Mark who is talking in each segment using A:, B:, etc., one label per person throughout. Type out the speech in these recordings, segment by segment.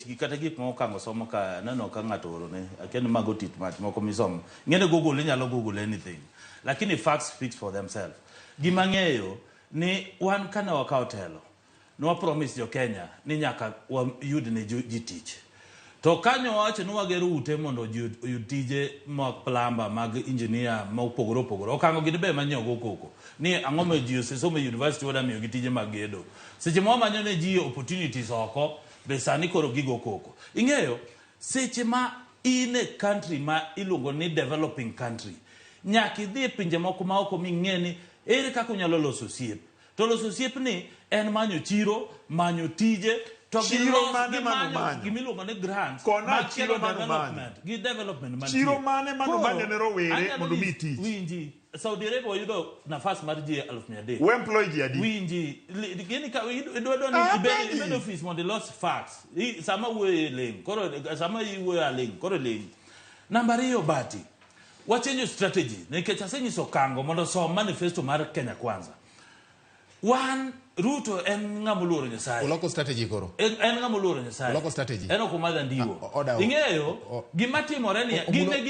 A: gi kata gik moko kango somo ka neno ka ng'ato oro ne aken mago tit mat moko misomo ngene Google inyalo Google anything lakini facts speak for themselves gima ng'eyo ni wan kana wakawo telo no promise jo Kenya ni nyaka yud ne ji tich to kanyo wacho ni wagero ute mondo yud tije mag plumber mag engineer ma opogore okango gi be manyogo koko ni ang'o ma ji osesomo university wada miyo gi tije mag gedo seche mo manyo ne ji opportunities oko be sani koro gigo koko ing'eyo seche ma in a country ma iluongo ni developing country nyaka idhi e pinje moko ma oko ming'eni ere kaka unyalo loso osiep to loso osiep ni en manyo chiro manyo tije to
B: chiro mane manyo
A: gimiluongo ni grants
B: kona chiro development
A: gi development man
B: chiro mane manyo ne rowere mondo mi tich
A: winji Saudi Arabia oyudo nafas mar ji 300
B: we employ ji adi
A: winji gini ka idwa ni ibed office mondo los facts sama wuoye ling koro sama wuoye aling koro ling namba 2 bati wachenjo strategy nikech asenyiso kango mondo som manifesto mar Kenya Kwanza One Ruto en ng'amuluoro Nyasaye.
C: Uloko strategy koro.
A: En ng'amuluoro Nyasaye.
C: Uloko strategy.
A: En okumadha ndiwo. Ing'eyo gima timore ni gine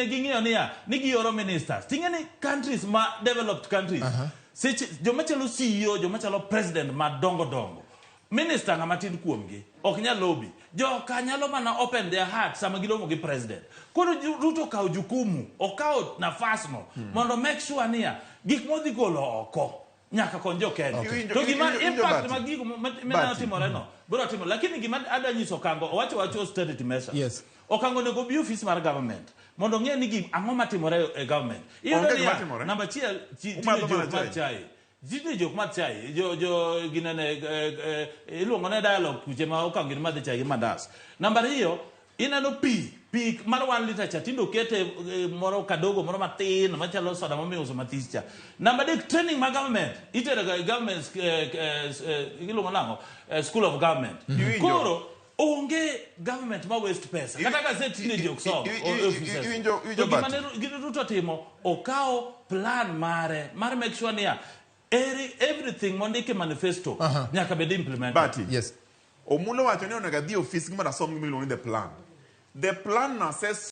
A: ging'iyo ni gioro ministers. Ting'eni countries ma developed countries. Seche joma chalo CEO, joma chalo president madongo. Minister ng'ama tin kuomgi ok nyal lobby. Jo kanyalo mana open their heart sama gilomo gi president. Koro Ruto kawo jukumu, okawo nafasno mondo make sure niya gik modhi golo oko nyaka konjo Kenya. To gima impact ma gigo mena timore no biro timo lakini gima ada nyiso kango wacho austerity measures.
C: Yes.
A: Okango nego bi office mar government mondo ng'e ni gik ang'o matimore e government. Namba 1 Jide jok mat chai jo ginene iluongo ne dialogue kuche ma okango ni madhi chai gi mandas. Namba 2 ineno pi mar 1 liter cha tindo kete moro kadogo moro matin machalo soda mamiuso matis cha. Namba 3 training ma government itero government iluongo nango school of government. Koro onge government ma waste pesa kata gazeti ne jok so gino Ruto timo okao plan mar make sure ni everything mondike manifesto nyaka bed implemented.
B: But
C: yes
B: Omullo wacho ni onego adhi office gima rasom gima iluongo ni the plan na says